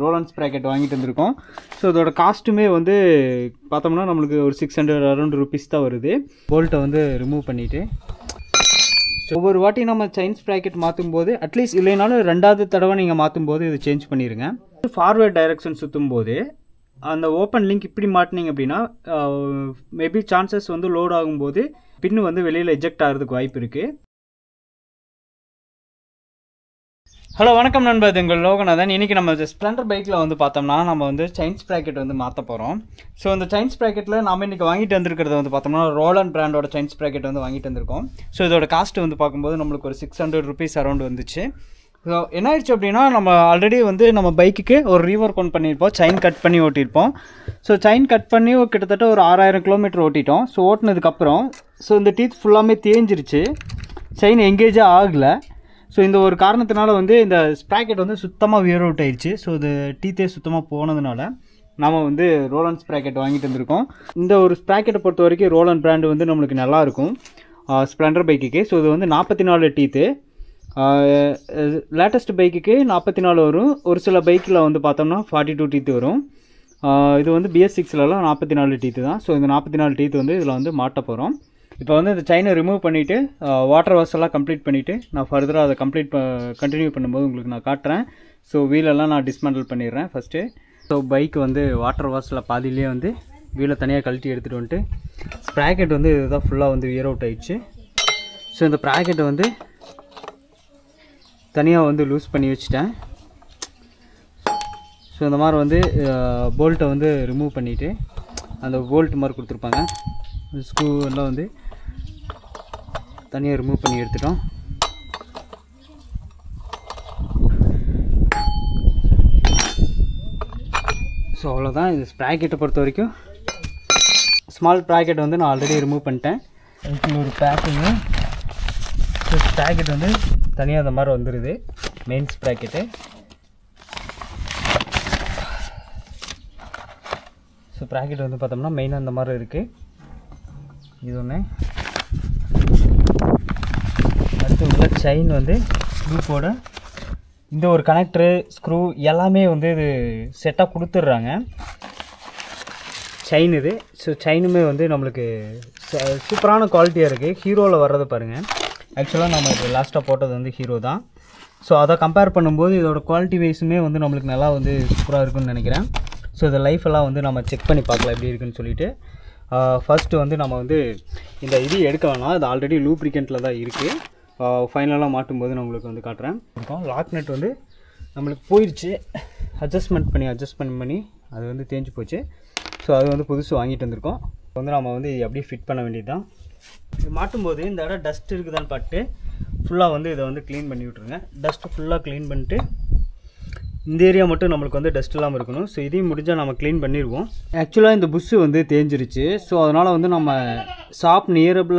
Roland sprocket வாங்கிட்டு வந்திருக்கோம். So இதோட காஸ்ட்டுமே வந்து பார்த்தோம்னா நம்மளுக்கு ஒரு 600 அரௌண்ட் ருபீஸ் தான் வருது. போல்ட்டை வந்து ரிமூவ் பண்ணிவிட்டு ஒவ்வொரு வாட்டி நம்ம செயின் ஸ்ப்ராக்கெட் மாற்றும் போது அட்லீஸ்ட் இல்லைனாலும் 2வது தடவை நீங்கள் மாற்றும் போது இது சேஞ்ச் பண்ணிடுங்க. ஃபார்வேர்ட் டைரக்ஷன் சுற்றும் போது அந்த ஓப்பன் லிங்க் இப்படி மாட்டினீங்க அப்படின்னா மேபி சான்சஸ் வந்து லோட் ஆகும்போது பின்னு வந்து வெளியில் எஜெக்ட் ஆகிறதுக்கு வாய்ப்பு இருக்குது. ஹலோ வணக்கம் நண்பர், இது உங்கள் லோகநாதன். இன்றைக்கி நம்ம ஸ்ப்ளெண்டர் பைக்கில் வந்து பார்த்தோம்னா நம்ம வந்து செயின் ஸ்ப்ராக்கெட் வந்து மாற்ற போகிறோம். ஸோ இந்த செயின் ஸ்ப்ராக்கெட்டில் நம்ம இன்றைக்கி வாங்கிட்டு வந்திருக்கிறது வந்து பார்த்தோம்னா ரோலண்ட் பிராண்டோட செயின் ஸ்ப்ராக்கெட் வந்து வாங்கிட்டு வந்திருக்கோம். ஸோ இதோட காஸ்ட் வந்து பார்க்கும்போது நம்மளுக்கு ஒரு 600 ருபீஸ் அரௌண்ட் வந்துச்சு. ஸோ என்ன ஆயிடுச்சு அப்படின்னா நம்ம ஆல்ரெடி வந்து நம்ம பைக்குக்கு ஒரு ரீவொர்க் ஒன் பண்ணியிருப்போம், செயின் கட் பண்ணி ஓட்டியிருப்போம். ஸோ செயின் கட் பண்ணி கிட்டத்தட்ட ஒரு 6000 கிலோமீட்டர் ஓட்டிட்டோம். ஸோ ஓட்டினதுக்கப்புறம் இந்த டீத் ஃபுல்லாமே தேஞ்சிருச்சு, செயின் எங்கேஜே ஆகலை. ஸோ இந்த ஒரு காரணத்தினால வந்து இந்த ஸ்ப்ராக்கெட் வந்து சுத்தமாக வியர் அவுட் ஆயிடுச்சு. ஸோ இது டீத்தே சுத்தமாக போனதுனால நம்ம வந்து ரோலண்ட் ஸ்ப்ராக்கெட் வாங்கிட்டு வந்திருக்கோம். இந்த ஒரு ஸ்ப்ராக்கெட்டை பொறுத்த வரைக்கும் ரோலண்ட் பிராண்டு வந்து நம்மளுக்கு நல்லாயிருக்கும் ஸ்ப்ளெண்டர் பைக்குக்கு. ஸோ இது வந்து 44 டீத்து. லேட்டஸ்ட் பைக்குக்கு 44 வரும். ஒரு சில பைக்கில் வந்து பார்த்தோம்னா 42 டீத்து வரும். இது வந்து BS6லலாம் 44 டீத்து தான். ஸோ இந்த 44 டீத்து வந்து இதில் வந்து மாட்ட போகிறோம். இப்போ வந்து இந்த செயினை ரிமூவ் பண்ணிவிட்டு வாட்டர் வாஷ் எல்லாம் கம்ப்ளீட் பண்ணிவிட்டு நான் ஃபர்தராக அதை கண்டினியூ பண்ணும்போது உங்களுக்கு நான் காட்டுறேன். ஸோ வீலெல்லாம் நான் டிஸ்மேண்டில் பண்ணிடுறேன் ஃபஸ்ட்டு. ஸோ பைக் வந்து வாட்டர் வாஷில் பாதியிலே வந்து வீலை தனியாக கழட்டி எடுத்துகிட்டு வந்துட்டு ஸ்ப்ராக்கெட் வந்து இதுதான் ஃபுல்லாக வந்து வியர் அவுட் ஆயிடுச்சு. ஸோ இந்த ப்ராக்கெட்டை வந்து தனியாக வந்து லூஸ் பண்ணி வச்சுட்டேன். ஸோ இந்த மாதிரி வந்து போல்ட்டை வந்து ரிமூவ் பண்ணிவிட்டு அந்த போல்ட் மாதிரி கொடுத்துருப்பாங்க, ஸ்க்ரூ எல்லாம் வந்து தனியாக ரிமூவ் பண்ணி எடுத்துட்டோம். ஸோ அவ்வளோதான். இது ஸ்ப்ராக்கெட்டை பொறுத்த வரைக்கும் ஸ்மால் ப்ராக்கெட் வந்து நான் ஆல்ரெடி ரிமூவ் பண்ணிட்டேன். இதுக்கு ஒரு பேக்கிங்கு. ஸோ ஸ்ப்ராக்கெட் வந்து தனியாக அந்த மாதிரி வந்துடுது, மெயின் ஸ்ப்ராக்கெட்டு. ஸோ ப்ராக்கெட் வந்து பார்த்தோம்னா மெயினாக அந்த மாதிரி இருக்குது. இது ஒன்று. அடுத்து உள்ள செயின் வந்து லூப்போட இந்த ஒரு கனெக்டரு ஸ்க்ரூ எல்லாமே வந்து இது செட்டாக கொடுத்துட்றாங்க செயின் இது. ஸோ செயினுமே வந்து நம்மளுக்கு சூப்பரான குவாலிட்டியாக இருக்குது. ஹீரோவில் வர்றது பாருங்கள். ஆக்சுவலாக நம்ம இது லாஸ்ட்டாக போட்டது வந்து ஹீரோ தான். ஸோ அதை கம்பேர் பண்ணும்போது இதோட குவாலிட்டி வைஸுமே வந்து நம்மளுக்கு நல்லா வந்து சூப்பராக இருக்குன்னு நினைக்கிறேன். ஸோ இந்த லைஃப் எல்லாம் வந்து நம்ம செக் பண்ணி பார்க்கலாம் எப்படி இருக்குன்னு சொல்லிட்டு. ஃபஸ்ட்டு வந்து நம்ம வந்து இந்த இது எடுக்க வேணாம், இது ஆல்ரெடி லூப்ரிகண்ட்டில் தான் இருக்குது. ஃபைனலாக மாட்டும்போது நான் உங்களுக்கு வந்து காட்டுறேன். லாக் நட் வந்து நம்மளுக்கு போயிடுச்சு, அட்ஜஸ்ட் பண்ணி அது வந்து தேஞ்சு போச்சு. ஸோ அது வந்து புதுசு வாங்கிட்டு வந்திருக்கோம். வந்து நம்ம வந்து அப்படியே ஃபிட் பண்ண வேண்டியது தான். இது மாட்டும்போது இந்த இடம் டஸ்ட் இருக்குதான்னு பார்த்து ஃபுல்லாக வந்து இதை வந்து க்ளீன் பண்ணி விட்ருங்க. டஸ்ட்டு ஃபுல்லாக க்ளீன் பண்ணிட்டு இந்த ஏரியா மட்டும் நம்மளுக்கு வந்து டஸ்ட் இல்லாமல் இருக்கணும். ஸோ இதையும் முடிஞ்சால் நம்ம க்ளீன் பண்ணிடுவோம். ஆக்சுவலாக இந்த புஷ்ஷு வந்து தேஞ்சிருச்சு. ஸோ அதனால் வந்து நம்ம ஷாப்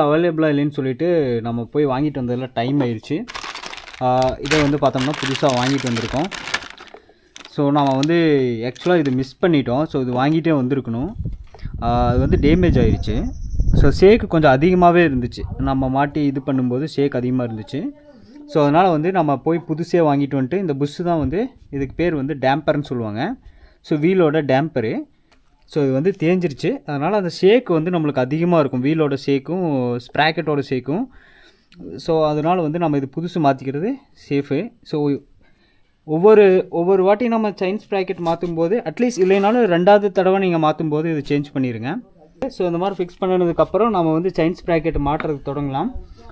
அவைலபிளாக இல்லைன்னு சொல்லிட்டு நம்ம போய் வாங்கிட்டு வந்ததில் டைம் ஆயிடுச்சு. இதை வந்து பார்த்தோம்னா புதுசாக வாங்கிட்டு வந்திருக்கோம். ஸோ நம்ம வந்து ஆக்சுவலாக இது மிஸ் பண்ணிட்டோம். ஸோ இது வாங்கிட்டே வந்திருக்கணும். அது வந்து டேமேஜ் ஆயிடுச்சு. ஸோ ஷேக்கு கொஞ்சம் அதிகமாகவே இருந்துச்சு, நம்ம மாட்டி இது பண்ணும்போது ஷேக் அதிகமாக இருந்துச்சு. ஸோ அதனால் வந்து நம்ம போய் புதுசே வாங்கிட்டு வந்துட்டு இந்த புஷ்ஷு தான் வந்து இதுக்கு பேர் வந்து டேம்பர்னு சொல்லுவாங்க. ஸோ வீலோட டேம்பரு. ஸோ இது வந்து தேஞ்சிருச்சு. அதனால் அந்த ஷேக் வந்து நம்மளுக்கு அதிகமாக இருக்கும், வீலோட ஷேக்கும் ஸ்ப்ராக்கெட்டோட ஷேக்கும். ஸோ அதனால் வந்து நம்ம இது புதுசு மாற்றிக்கிறது சேஃபு. ஸோ ஒவ்வொரு வாட்டி நம்ம செயின் ஸ்ப்ராக்கெட் மாற்றும் போது அட்லீஸ்ட் இல்லைனாலும் 2வது தடவை நீங்கள் மாற்றும் போது இது சேஞ்ச் பண்ணிடுங்க. ஸோ இந்த மாதிரி ஃபிக்ஸ் பண்ணதுக்கப்புறம் நம்ம வந்து செயின் ஸ்ப்ராக்கெட் மாட்டுறதுக்கு தொடங்கலாம்.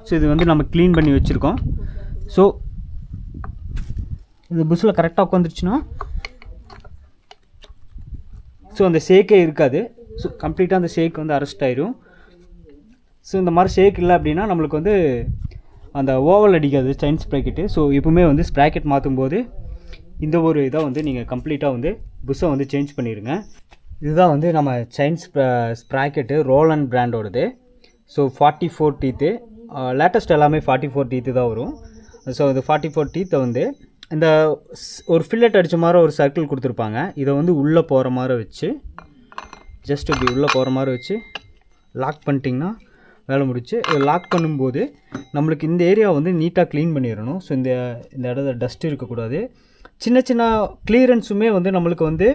ஸோ இது வந்து நம்ம க்ளீன் பண்ணி வச்சுருக்கோம். ஸோ இந்த புஷ்ஷில் கரெக்டாக உட்காந்துருச்சுன்னா ஸோ அந்த ஷேக்கே இருக்காது. ஸோ கம்ப்ளீட்டாக அந்த ஷேக் வந்து அரெஸ்ட் ஆயிடும். ஸோ இந்த மாதிரி ஷேக் இல்லை அப்படின்னா நம்மளுக்கு வந்து அந்த ஓவல் அடிக்காது செயின் ஸ்ப்ராக்கெட்டு. ஸோ எப்பவுமே வந்து ஸ்ப்ராக்கெட் மாற்றும் போது இந்த ஒரு இதை வந்து நீங்கள் கம்ப்ளீட்டாக வந்து புஷ்ஷை வந்து சேஞ்ச் பண்ணிடுங்க. இதுதான் வந்து நம்ம செயின் ஸ்ப்ராக்கெட்டு ரோலண்ட் பிராண்டோடது. So 44 teeth. லேட்டஸ்ட் எல்லாமே 44 டீத்து தான் வரும். ஸோ இது 44 டீத்தை வந்து இந்த ஒரு ஃபில்லட் அடித்த மாதிரி ஒரு சர்க்கிள் கொடுத்துருப்பாங்க. இதை வந்து உள்ளே போகிற மாதிரி வச்சு ஜஸ்ட் இப்படி உள்ளே போகிற மாதிரி வச்சு லாக் பண்ணிட்டிங்கன்னா வேலை முடிச்சு. லாக் பண்ணும்போது நம்மளுக்கு இந்த ஏரியா வந்து நீட்டாக க்ளீன் பண்ணிடணும். ஸோ இந்த இடத்துல டஸ்ட் இருக்கக்கூடாது. சின்ன சின்ன கிளியரன்ஸுமே வந்து நம்மளுக்கு வந்து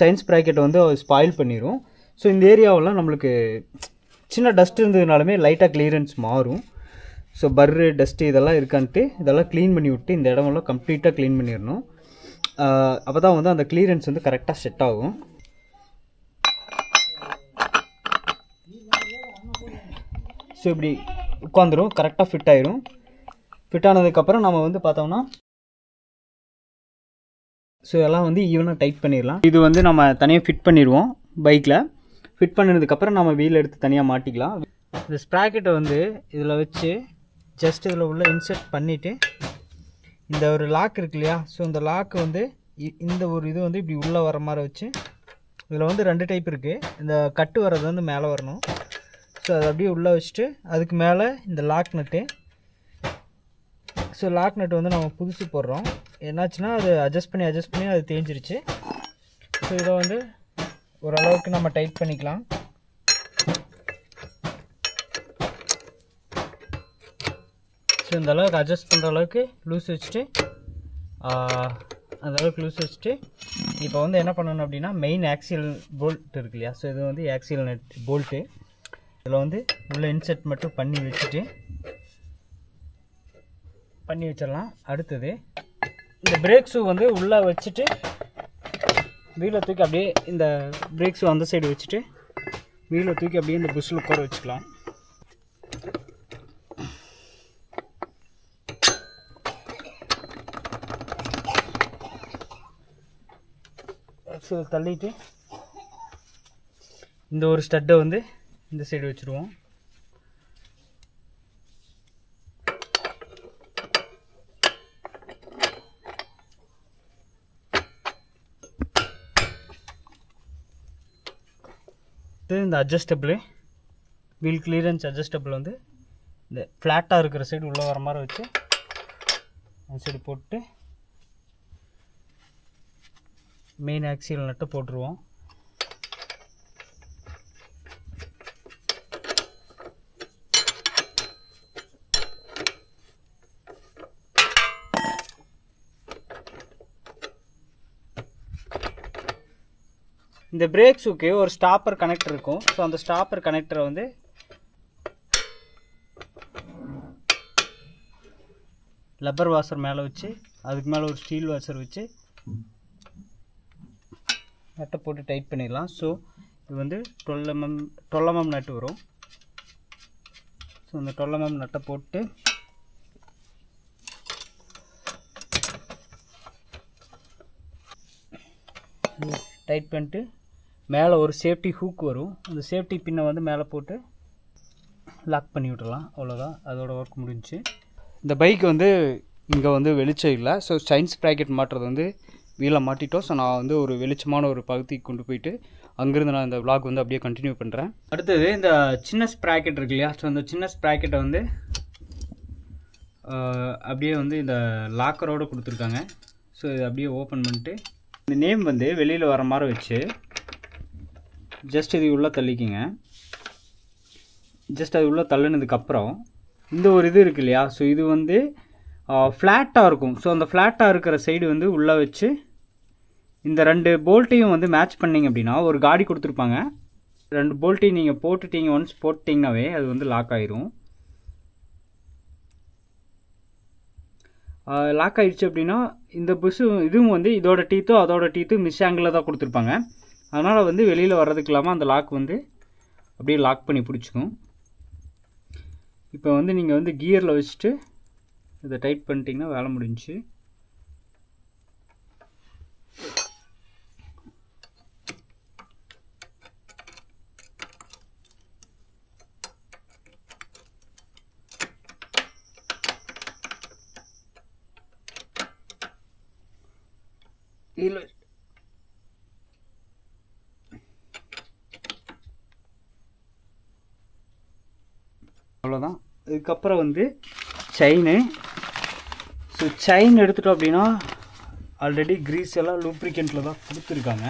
செயின் ஸ்ப்ராக்கெட்டை வந்து ஸ்பாயில் பண்ணிடும். ஸோ இந்த ஏரியாவெல்லாம் நம்மளுக்கு சின்ன டஸ்ட் இருந்ததுனாலுமே லைட்டாக கிளியரன்ஸ் மாறும். ஸோ பர்ரு டஸ்ட்டு இதெல்லாம் இருக்கான்ட்டு இதெல்லாம் க்ளீன் பண்ணி விட்டு இந்த இடமெல்லாம் கம்ப்ளீட்டாக க்ளீன் பண்ணிடணும். அப்போ தான் வந்து அந்த கிளியரன்ஸ் வந்து கரெக்டாக செட் ஆகும். ஸோ இப்படி உட்காந்துரும், கரெக்டாக ஃபிட் ஆயிரும். ஃபிட் ஆனதுக்கப்புறம் நம்ம வந்து பார்த்தோம்னா ஸோ எல்லாம் வந்து ஈவனாக டைட் பண்ணிடலாம். இது வந்து நம்ம தனியாக ஃபிட் பண்ணிடுவோம் பைக்கில். ஃபிட் பண்ணினதுக்கப்புறம் நம்ம வீல் எடுத்து தனியாக மாட்டிக்கலாம். இந்த ஸ்ப்ராக்கெட்டை வந்து இதில் வச்சு ஜஸ்ட் இதில் உள்ள இன்சர்ட் பண்ணிவிட்டு இந்த ஒரு லாக் இருக்கு இல்லையா, ஸோ இந்த லாக்கு வந்து இந்த ஒரு இது வந்து இப்படி உள்ளே வர மாதிரி வச்சு, இதில் வந்து 2 டைப் இருக்குது. இந்த கட்டு வர்றது வந்து மேலே வரணும். ஸோ அதை அப்படியே உள்ளே வச்சுட்டு அதுக்கு மேலே இந்த லாக் நட்டு. ஸோ லாக் நட்டு வந்து நம்ம புதுசு போடுறோம். என்னாச்சுன்னா அது அட்ஜஸ்ட் பண்ணி அது தேஞ்சிருச்சு. ஸோ இதை வந்து ஓரளவுக்கு நம்ம டைட் பண்ணிக்கலாம். ஸோ இந்த அளவுக்கு அட்ஜஸ்ட் பண்ணுற அளவுக்கு லூஸ் வச்சுட்டு அந்த அளவுக்கு லூஸ் வச்சுட்டு இப்போ வந்து என்ன பண்ணணும் அப்படின்னா மெயின் ஆக்சியல் போல்ட் இருக்கு இல்லையா, ஸோ இது வந்து ஆக்சியல் நட் போல்ட்டு. இதில் வந்து உள்ள இன்செர்ட் மட்டும் பண்ணி வச்சிடலாம். அடுத்தது இந்த பிரேக் ஷூ வந்து உள்ளே வச்சுட்டு வீலை தூக்கி அப்படியே இந்த பிரேக் ஷூ அந்த சைடு வச்சுட்டு வீலை தூக்கி அப்படியே இந்த புஷ்ஷில் உட்கார வச்சுக்கலாம். ஸோ தள்ளிட்டு இந்த ஒரு ஸ்டட்டை வந்து இந்த சைடு வச்சுருவோம். இந்த அட்ஜஸ்டபிள் வீல் கிளியரன்ஸ் அட்ஜஸ்டபிள் வந்து இந்த ஃப்ளாட்டாக இருக்கிற சைடு உள்ளே வர மாதிரி வச்சு அந்த சைடு போட்டு மெயின் ஆக்சியல் நட்டு போட்டுருவோம். இந்த பிரேக் ஷூக்கு ஒரு ஸ்டாப்பர் கனெக்டர் இருக்கும். ஸோ அந்த ஸ்டாப்பர் கனெக்டரை வந்து லப்பர் வாஷர் மேலே வச்சு அதுக்கு மேலே ஒரு ஸ்டீல் வாஷர் வச்சு நட்டை போட்டு டைட் பண்ணிடலாம். ஸோ இது வந்து 12 mm நட்டு வரும். ஸோ இந்த 12 mm நட்டை போட்டு டைட் பண்ணிட்டு மேலே ஒரு சேஃப்டி ஹூக் வரும். அந்த சேஃப்டி பின்னை வந்து மேலே போட்டு லாக் பண்ணி விட்டுடலாம். அவ்வளோதான், அதோட ஒர்க் முடிஞ்சிச்சு. இந்த பைக் வந்து இங்கே வந்து வெளிச்சம் இல்லை. ஸோ செயின் ஸ்ப்ராக்கெட் மாட்டுறது வந்து வீலை மாட்டிட்டோம். ஸோ நான் வந்து ஒரு வெளிச்சமான ஒரு பகுதிக்கு கொண்டு போயிட்டு அங்கேருந்து நான் இந்த விளாக் வந்து அப்படியே கண்டினியூ பண்ணுறேன். அடுத்தது இந்த சின்ன ஸ்ப்ராக்கெட் இருக்கு இல்லையா, ஸோ இந்த சின்ன ஸ்ப்ராக்கெட்டை வந்து அப்படியே வந்து இந்த லாக்கரோடு கொடுத்துருக்காங்க. ஸோ இதை அப்படியே ஓப்பன் பண்ணிட்டு இந்த நேம் வந்து வெளியில் வர மாதிரி வச்சு ஜஸ்ட் இது உள்ளே தள்ளிக்கிங்க. ஜஸ்ட் அது உள்ளே தள்ளினதுக்கப்புறம் இந்த ஒரு இது இருக்கு இல்லையா, ஸோ இது வந்து ஃப்ளாட்டாக இருக்கும். ஸோ அந்த ஃப்ளாட்டாக இருக்கிற சைடு வந்து உள்ளே வச்சு இந்த 2 போல்ட்டையும் வந்து மேட்ச் பண்ணிங்க அப்படின்னா ஒரு காடி கொடுத்துருப்பாங்க. 2 போல்ட்டையும் நீங்கள் போட்டுட்டீங்க, ஒன்ஸ் போட்டிங்கனாவே அது வந்து லாக் ஆயிரும். லாக் ஆகிடுச்சு அப்படின்னா இந்த புஷ் இதுவும் வந்து இதோட டீத்தும் அதோட டீத்தும் மிஸ் ஆங்கிளில் தான் கொடுத்துருப்பாங்க. அதனால் வந்து வெளியில் வர்றதுக்கு இல்லாமல் அந்த லாக் வந்து அப்படியே லாக் பண்ணி பிடிச்சிக்கும். இப்போ வந்து நீங்கள் வந்து கியரில் வச்சுட்டு இதை டைட் பண்ணிட்டீங்கன்னா வேலை முடிஞ்சிச்சு. இல்லை அவ்வளோதான். இதுக்கப்புறம் வந்து செயின். ஸோ செயின் எடுத்துட்டோம் அப்படின்னா ஆல்ரெடி க்ரீஸ் எல்லாம் லூப்ரிகண்ட்டில் தான் கொடுத்துருக்காங்க.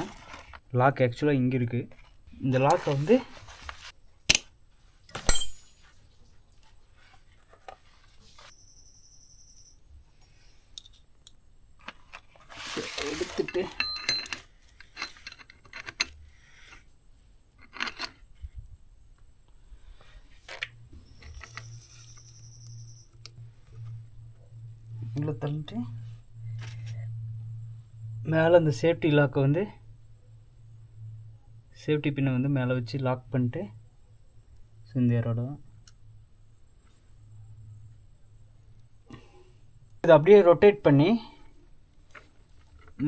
லாக் ஆக்சுவலாக இங்கே இருக்குது. இந்த லாக்கை வந்து தள்ளிட்டு மேலே இந்த சேஃப்டி லாக்கை வந்து சேஃப்டி பின்னை வந்து மேலே வச்சு லாக் பண்ணிட்டு இந்த ஏரோட இது அப்படியே ரொட்டேட் பண்ணி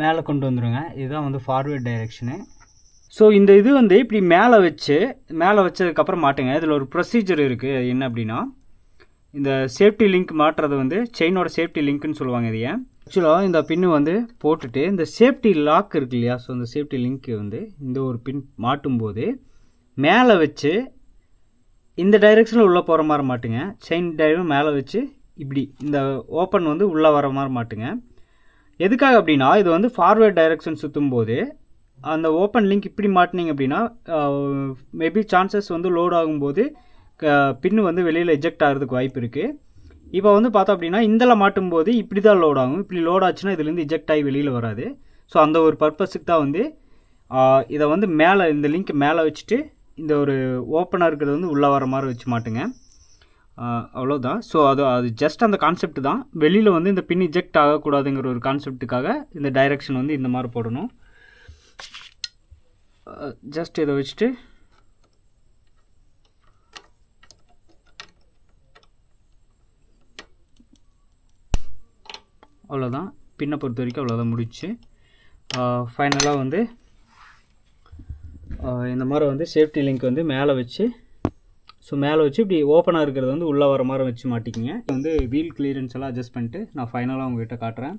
மேலே கொண்டு வந்துடுங்க. இதுதான் வந்து ஃபார்வேர்ட் டைரெக்ஷனு. ஸோ இந்த இது வந்து இப்படி மேலே வச்சதுக்கப்புறம் மாட்டுங்க. இதில் ஒரு ப்ரொசீஜர் இருக்குது. என்ன அப்படின்னா, இந்த சேஃப்டி லிங்க் மாட்டுறது வந்து செயினோட சேஃப்டி லிங்க்னு சொல்லுவாங்க. இது ஏன் ஆக்சுவலாக இந்த பின்னு வந்து போட்டுட்டு இந்த சேஃப்டி லாக் இருக்கு இல்லையா, ஸோ இந்த சேஃப்டி லிங்க் வந்து இந்த ஒரு பின் மாட்டும்போது மேலே வச்சு இந்த டைரெக்ஷனில் உள்ளே போகிற மாதிரி மாட்டுங்க. செயின் டைவ் மேலே வச்சு இப்படி இந்த ஓப்பன் வந்து உள்ளே வர மாதிரி மாட்டுங்க. எதுக்காக அப்படின்னா, இது வந்து ஃபார்வேர்ட் டைரெக்ஷன் சுற்றும் போது அந்த ஓப்பன் லிங்க் இப்படி மாட்டினீங்க அப்படின்னா மேபி சான்சஸ் வந்து லோட் ஆகும்போது பின்னு வந்து வெளியில் எஜெக்ட் ஆகிறதுக்கு வாய்ப்பு இருக்குது. இப்போ வந்து பார்த்தோம் அப்படின்னா இதில் மாட்டும்போது இப்படி தான் லோட் ஆகும். இப்படி லோட் ஆச்சுன்னா இதுலேருந்து எஜெக்ட் ஆகி வெளியில் வராது. ஸோ அந்த ஒரு பர்பஸுக்கு தான் வந்து இதை வந்து மேலே இந்த லிங்க் மேலே வச்சுட்டு இந்த ஒரு ஓப்பனாக இருக்கிறது வந்து உள்ளே வர மாதிரி வச்சு மாட்டுங்க. அவ்வளோதான். ஸோ அது ஜஸ்ட் அந்த கான்செப்ட் தான். வெளியில் வந்து இந்த பின் இஜெக்ட் ஆகக்கூடாதுங்கிற ஒரு கான்செப்ட்டுக்காக இந்த டைரெக்ஷன் வந்து இந்த மாதிரி போடணும். ஜஸ்ட் இதை வச்சுட்டு அவ்வளோதான். பின்னை பொறுத்த வரைக்கும் அவ்வளோதான், முடிச்சு. ஃபைனலாக வந்து இந்த மாதிரி வந்து சேஃப்டி லிங்க் வந்து மேலே வச்சு இப்படி ஓப்பனாக இருக்கிறது வந்து உள்ளே வர மாதிரி வச்சு மாட்டிக்கிங்க. வந்து வீல் கிளியரன்ஸ் எல்லாம் அட்ஜஸ்ட் பண்ணிட்டு நான் ஃபைனலாக உங்கள்கிட்ட காட்டுறேன்.